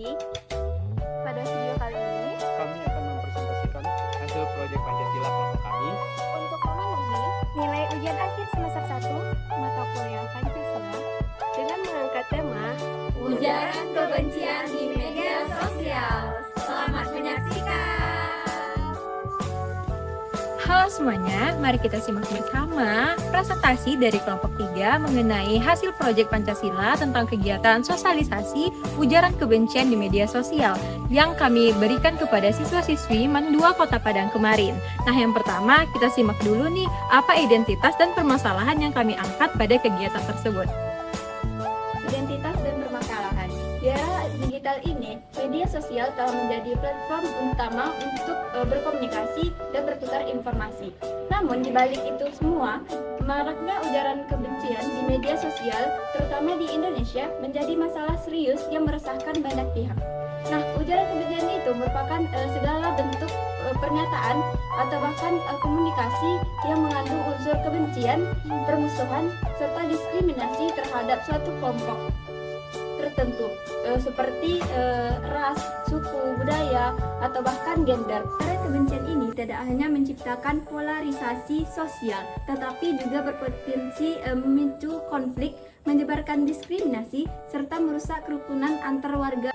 pagi. Pada video kali ini, Kami akan mempresentasikan hasil proyek Pancasila kelompok kami. untuk memenuhi nilai ujian akhir semester 1 mata kuliah Pancasila dengan mengangkat tema Ujaran kebencian di media sosial. Selamat menyaksikan. Halo semuanya, mari kita simak bersama presentasi dari kelompok 3 mengenai hasil proyek Pancasila tentang kegiatan sosialisasi ujaran kebencian di media sosial yang kami berikan kepada siswa-siswi MAN 2 Kota Padang kemarin. Nah, yang pertama kita simak dulu nih, apa identitas dan permasalahan yang kami angkat pada kegiatan tersebut. identitas dan permasalahan. Di era digital ini, media sosial telah menjadi platform utama untuk berkomunikasi dan bertukar informasi. Namun, di balik itu semua, maraknya ujaran kebencian di media sosial, terutama di Indonesia, menjadi masalah serius yang meresahkan banyak pihak. Nah, ujaran kebencian itu merupakan segala bentuk pernyataan atau bahkan komunikasi yang mengandung unsur kebencian, permusuhan, serta diskriminasi terhadap suatu kelompok tertentu seperti ras, suku, budaya, atau bahkan gender. Ujaran kebencian ini tidak hanya menciptakan polarisasi sosial, tetapi juga berpotensi memicu konflik, menyebarkan diskriminasi, serta merusak kerukunan antar warga.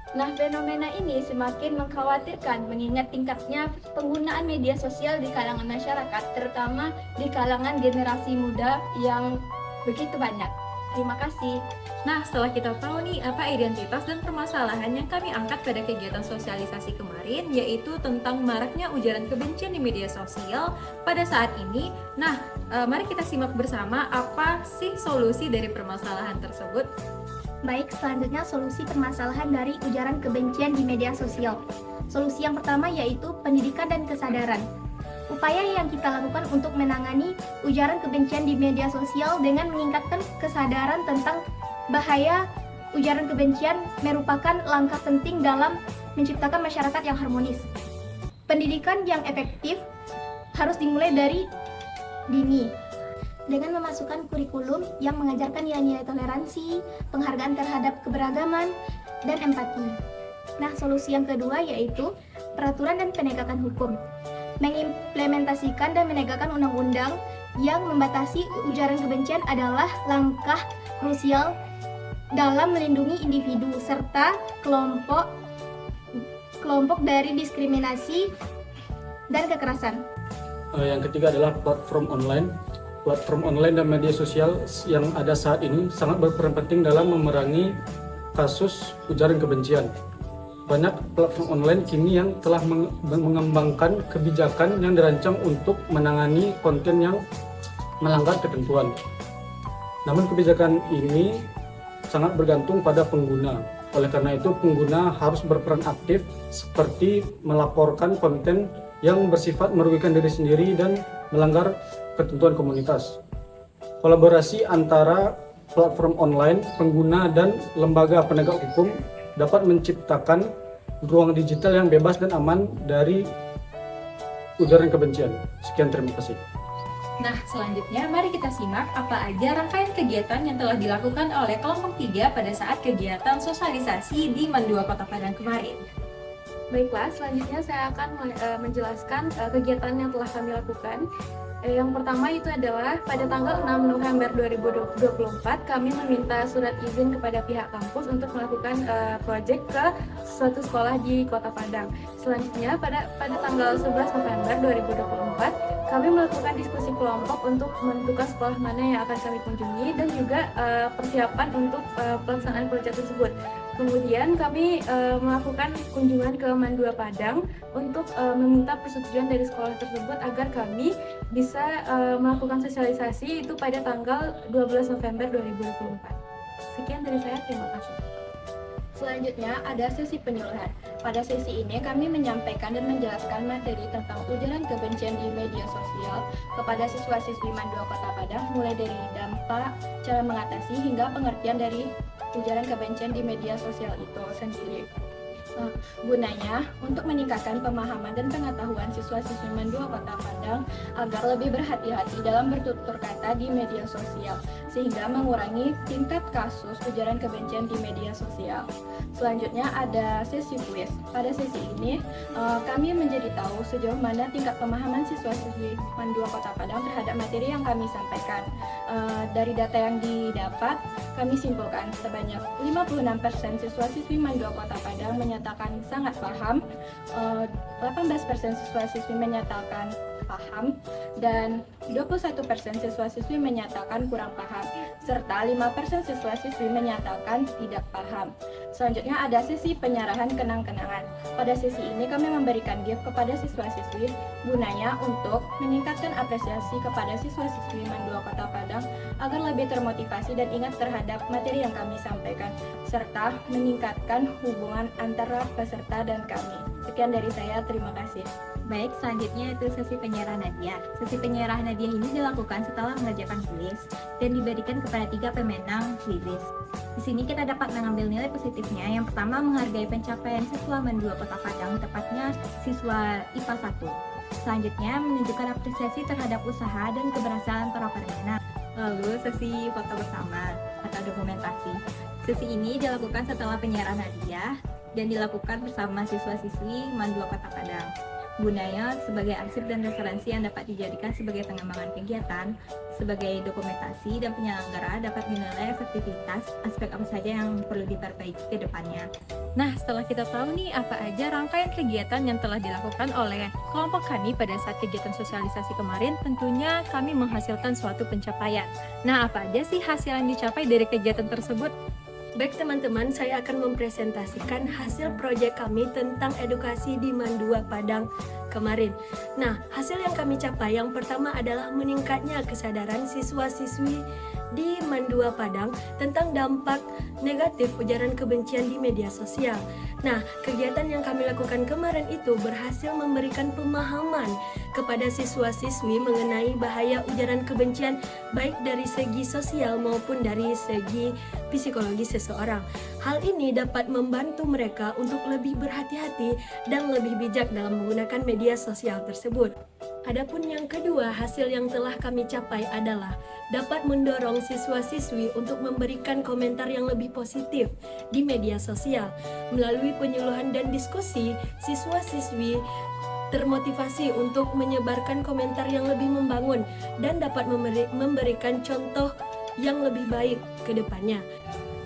Nah, fenomena ini semakin mengkhawatirkan mengingat tingkatnya penggunaan media sosial di kalangan masyarakat, terutama di kalangan generasi muda yang begitu banyak. Terima kasih. Nah, setelah kita tahu nih apa identitas dan permasalahan yang kami angkat pada kegiatan sosialisasi kemarin, yaitu tentang maraknya ujaran kebencian di media sosial pada saat ini. Nah, mari kita simak bersama apa sih solusi dari permasalahan tersebut. Baik, selanjutnya solusi permasalahan dari ujaran kebencian di media sosial. Solusi yang pertama yaitu pendidikan dan kesadaran. Upaya yang kita lakukan untuk menangani ujaran kebencian di media sosial dengan meningkatkan kesadaran tentang bahaya ujaran kebencian merupakan langkah penting dalam menciptakan masyarakat yang harmonis. Pendidikan yang efektif harus dimulai dari dini, dengan memasukkan kurikulum yang mengajarkan nilai-nilai toleransi, penghargaan terhadap keberagaman, dan empati. Nah, solusi yang kedua yaitu peraturan dan penegakan hukum. Mengimplementasikan dan menegakkan undang-undang yang membatasi ujaran kebencian adalah langkah krusial dalam melindungi individu serta kelompok dari diskriminasi dan kekerasan. Yang ketiga adalah platform online. Platform online dan media sosial yang ada saat ini sangat berperan penting dalam memerangi kasus ujaran kebencian. Banyak platform online kini yang telah mengembangkan kebijakan yang dirancang untuk menangani konten yang melanggar ketentuan. Namun kebijakan ini sangat bergantung pada pengguna. Oleh karena itu, pengguna harus berperan aktif seperti melaporkan konten yang bersifat merugikan diri sendiri dan melanggar ketentuan komunitas. Kolaborasi antara platform online, pengguna, dan lembaga penegak hukum dapat menciptakan ruang digital yang bebas dan aman dari ujaran kebencian. Sekian, terima kasih. Nah, selanjutnya mari kita simak apa aja rangkaian kegiatan yang telah dilakukan oleh kelompok 3 pada saat kegiatan sosialisasi di MAN 2 Kota Padang kemarin. Baiklah, selanjutnya saya akan menjelaskan kegiatan yang telah kami lakukan. Yang pertama itu adalah pada tanggal 6 November 2024 kami meminta surat izin kepada pihak kampus untuk melakukan proyek ke suatu sekolah di Kota Padang. Selanjutnya pada tanggal 11 November 2024 kami melakukan diskusi kelompok untuk menentukan sekolah mana yang akan kami kunjungi dan juga persiapan untuk pelaksanaan proyek tersebut. Kemudian kami melakukan kunjungan ke MAN 2 Padang untuk meminta persetujuan dari sekolah tersebut agar kami bisa melakukan sosialisasi itu pada tanggal 12 November 2024. Sekian dari saya, terima kasih. Selanjutnya ada sesi penyuluhan. Pada sesi ini kami menyampaikan dan menjelaskan materi tentang ujaran kebencian di media sosial kepada siswa-siswi MAN 2 Kota Padang, mulai dari dampak, cara mengatasi, hingga pengertian dari ujaran kebencian di media sosial itu sendiri. Gunanya untuk meningkatkan pemahaman dan pengetahuan siswa-siswi Mandua Kota Padang agar lebih berhati-hati dalam bertutur kata di media sosial, sehingga mengurangi tingkat kasus ujaran kebencian di media sosial. Selanjutnya ada sesi kuis. Pada sesi ini kami menjadi tahu sejauh mana tingkat pemahaman siswa-siswi Mandua Kota Padang terhadap materi yang kami sampaikan. Dari data yang didapat, kami simpulkan sebanyak 56% siswa-siswi Mandua Kota Padang menyatakan sangat paham, 18% siswa-siswi menyatakan paham, dan 21% siswa-siswi menyatakan kurang paham, serta 5% siswa-siswi menyatakan tidak paham. Selanjutnya ada sesi penyerahan kenang-kenangan. Pada sesi ini kami memberikan gift kepada siswa-siswi, gunanya untuk meningkatkan apresiasi kepada siswa-siswi Mandua Kota Padang agar lebih termotivasi dan ingat terhadap materi yang kami sampaikan, serta meningkatkan hubungan antara peserta dan kami. Sekian dari saya, terima kasih. Baik, selanjutnya itu sesi penyerahan hadiah. Sesi penyerahan hadiah ini dilakukan setelah mengerjakan kuis dan diberikan kepada 3 pemenang kuis. Di sini kita dapat mengambil nilai positifnya. Yang pertama, menghargai pencapaian siswa Mandua Kota Padang, tepatnya siswa IPA 1. Selanjutnya, menunjukkan apresiasi terhadap usaha dan keberhasilan para pemenang. Lalu, sesi foto bersama atau dokumentasi. Sesi ini dilakukan setelah penyerahan hadiah dan dilakukan bersama siswa-siswi Mandua Kota Padang. Gunanya sebagai arsip dan referensi yang dapat dijadikan sebagai pengembangan kegiatan, sebagai dokumentasi, dan penyelenggara dapat menilai efektivitas aspek apa saja yang perlu diperbaiki ke depannya. Nah, setelah kita tahu nih apa aja rangkaian kegiatan yang telah dilakukan oleh kelompok kami pada saat kegiatan sosialisasi kemarin, tentunya kami menghasilkan suatu pencapaian. Nah, apa aja sih hasil yang dicapai dari kegiatan tersebut? Baik teman-teman, saya akan mempresentasikan hasil proyek kami tentang edukasi di Mandua Padang kemarin. Nah, hasil yang kami capai yang pertama adalah meningkatnya kesadaran siswa-siswi di Mandua Padang tentang dampak negatif ujaran kebencian di media sosial. Nah, kegiatan yang kami lakukan kemarin itu berhasil memberikan pemahaman kepada siswa-siswi mengenai bahaya ujaran kebencian baik dari segi sosial maupun dari segi psikologi seseorang. Hal ini dapat membantu mereka untuk lebih berhati-hati dan lebih bijak dalam menggunakan media sosial tersebut. Adapun yang kedua, hasil yang telah kami capai adalah dapat mendorong siswa-siswi untuk memberikan komentar yang lebih positif di media sosial. Melalui penyuluhan dan diskusi, siswa-siswi termotivasi untuk menyebarkan komentar yang lebih membangun dan dapat memberikan contoh yang lebih baik ke depannya.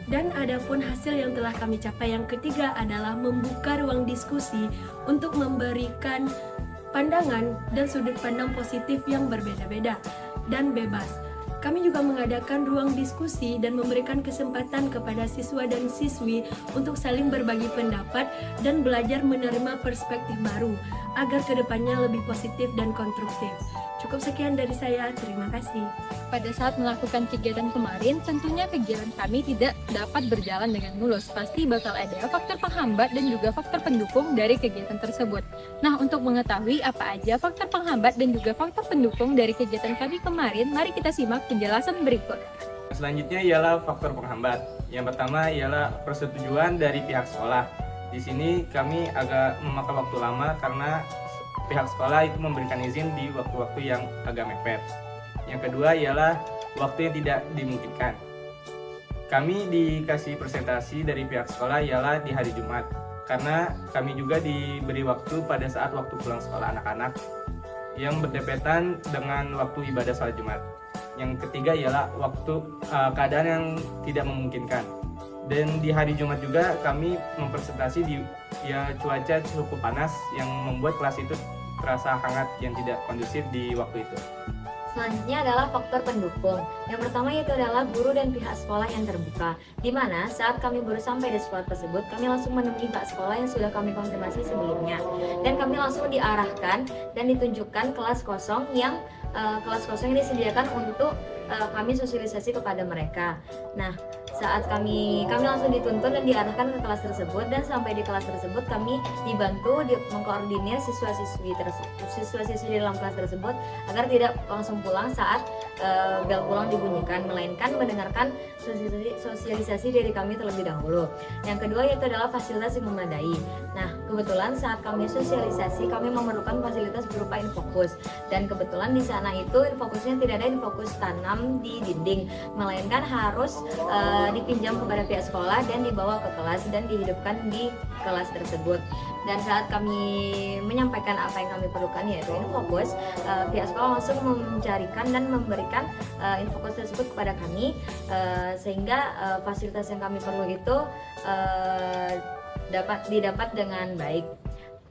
Dan adapun hasil yang telah kami capai yang ketiga adalah membuka ruang diskusi untuk memberikan pandangan dan sudut pandang positif yang berbeda-beda dan bebas. Kami juga mengadakan ruang diskusi dan memberikan kesempatan kepada siswa dan siswi untuk saling berbagi pendapat dan belajar menerima perspektif baru agar kedepannya lebih positif dan konstruktif. Cukup sekian dari saya, terima kasih. Pada saat melakukan kegiatan kemarin, tentunya kegiatan kami tidak dapat berjalan dengan mulus. Pasti bakal ada faktor penghambat dan juga faktor pendukung dari kegiatan tersebut. Nah, untuk mengetahui apa aja faktor penghambat dan juga faktor pendukung dari kegiatan kami kemarin, mari kita simak penjelasan berikut. Selanjutnya ialah faktor penghambat. Yang pertama ialah persetujuan dari pihak sekolah. Di sini kami agak memakan waktu lama karena pihak sekolah itu memberikan izin di waktu-waktu yang agak mepet. Yang kedua ialah waktu yang tidak dimungkinkan. Kami dikasih presentasi dari pihak sekolah ialah di hari Jumat, karena kami juga diberi waktu pada saat waktu pulang sekolah anak-anak yang berdepatan dengan waktu ibadah salat Jumat. Yang ketiga ialah waktu keadaan yang tidak memungkinkan. Dan di hari Jumat juga kami mempresentasi di cuaca cukup panas yang membuat kelas itu terasa hangat yang tidak kondusif di waktu itu. Selanjutnya adalah faktor pendukung. Yang pertama yaitu adalah guru dan pihak sekolah yang terbuka, di mana saat kami baru sampai di sekolah tersebut, kami langsung menemui pihak sekolah yang sudah kami konfirmasi sebelumnya, dan kami langsung diarahkan dan ditunjukkan kelas kosong yang disediakan untuk kami sosialisasi kepada mereka. Nah, saat kami langsung dituntun dan diarahkan ke kelas tersebut, dan sampai di kelas tersebut kami dibantu mengkoordinir siswa-siswi di dalam kelas tersebut agar tidak langsung pulang saat bel pulang dibunyikan, melainkan mendengarkan sosialisasi dari kami terlebih dahulu. Yang kedua yaitu adalah fasilitas yang memadai. Nah, kebetulan saat kami sosialisasi kami memerlukan fasilitas berupa infokus, dan kebetulan di sana itu infokusnya tidak ada infokus tanam di dinding, melainkan harus dipinjam kepada pihak sekolah dan dibawa ke kelas dan dihidupkan di kelas tersebut. Dan saat kami menyampaikan apa yang kami perlukan yaitu infokus, pihak sekolah langsung mencarikan dan memberikan infokus tersebut kepada kami, sehingga fasilitas yang kami perlu itu didapat dengan baik.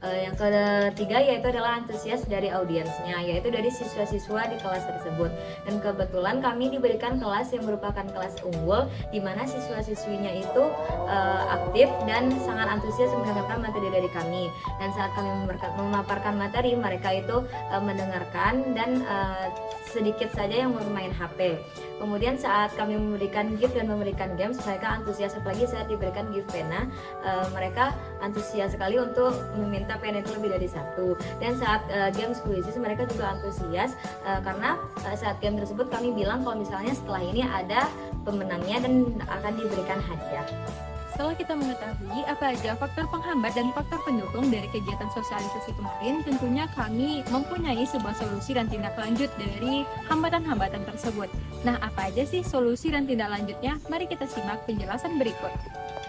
Yang ketiga yaitu adalah antusias dari audiensnya, yaitu dari siswa-siswa di kelas tersebut. Dan kebetulan kami diberikan kelas yang merupakan kelas unggul, di mana siswa-siswinya itu aktif dan sangat antusias mendengarkan materi dari kami. Dan saat kami memaparkan materi, mereka itu mendengarkan dan sedikit saja yang bermain HP. Kemudian saat kami memberikan gift dan memberikan games, mereka antusias, apalagi saat diberikan gift pena, mereka antusias sekali untuk meminta pena itu lebih dari satu. Dan saat games quizzes mereka juga antusias, karena saat game tersebut kami bilang kalau misalnya setelah ini ada pemenangnya dan akan diberikan hadiah. Setelah kita mengetahui apa aja faktor penghambat dan faktor pendukung dari kegiatan sosialisasi kemarin, tentunya kami mempunyai sebuah solusi dan tindak lanjut dari hambatan-hambatan tersebut. Nah, apa aja sih solusi dan tindak lanjutnya? Mari kita simak penjelasan berikut.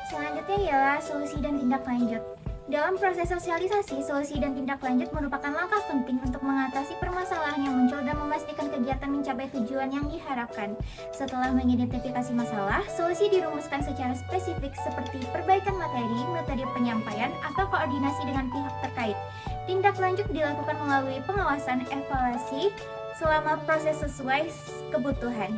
Selanjutnya ialah solusi dan tindak lanjut. Dalam proses sosialisasi, solusi dan tindak lanjut merupakan langkah penting untuk mengatasi permasalahan yang muncul dan memastikan kegiatan mencapai tujuan yang diharapkan. Setelah mengidentifikasi masalah, solusi dirumuskan secara spesifik seperti perbaikan materi, metode penyampaian, atau koordinasi dengan pihak terkait. Tindak lanjut dilakukan melalui pengawasan evaluasi selama proses sesuai kebutuhan.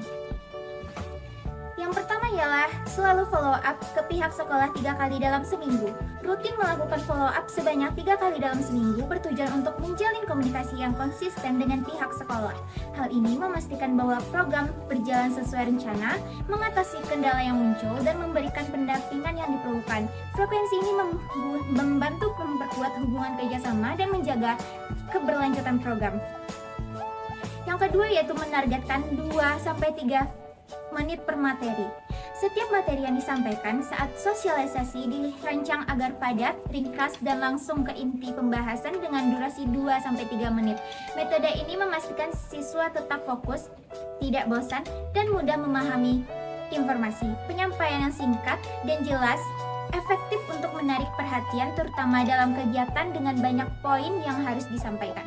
Yang pertama ialah selalu follow up ke pihak sekolah 3 kali dalam seminggu. Rutin melakukan follow up sebanyak 3 kali dalam seminggu bertujuan untuk menjalin komunikasi yang konsisten dengan pihak sekolah. Hal ini memastikan bahwa program berjalan sesuai rencana, mengatasi kendala yang muncul, dan memberikan pendampingan yang diperlukan. Frekuensi ini membantu memperkuat hubungan kerjasama dan menjaga keberlanjutan program. Yang kedua yaitu menargetkan 2-3 menit per materi. Setiap materi yang disampaikan saat sosialisasi dirancang agar padat, ringkas, dan langsung ke inti pembahasan dengan durasi 2-3 menit. Metode ini memastikan siswa tetap fokus, tidak bosan, dan mudah memahami informasi. Penyampaian yang singkat dan jelas efektif untuk menarik perhatian, terutama dalam kegiatan dengan banyak poin yang harus disampaikan.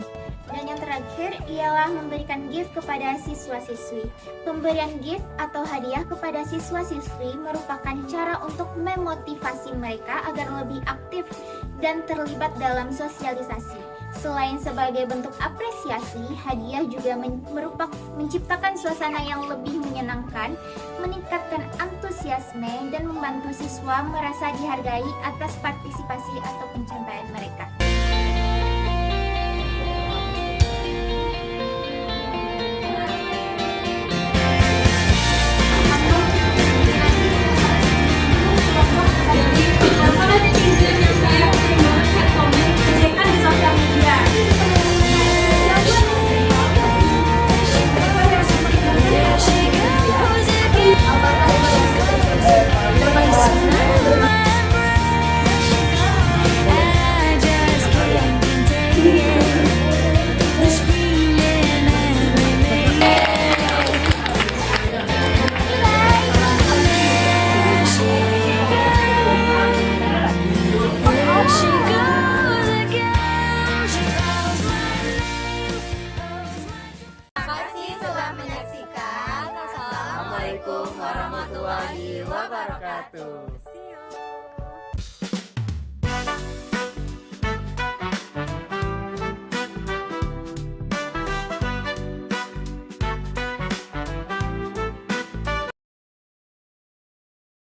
Dan yang terakhir ialah memberikan gift kepada siswa-siswi. Pemberian gift atau hadiah kepada siswa-siswi merupakan cara untuk memotivasi mereka agar lebih aktif dan terlibat dalam sosialisasi. Selain sebagai bentuk apresiasi, hadiah juga menciptakan suasana yang lebih menyenangkan, meningkatkan antusiasme, dan membantu siswa merasa dihargai atas partisipasi atau pencapaian mereka. Assalamualaikum warahmatullahi wabarakatuh.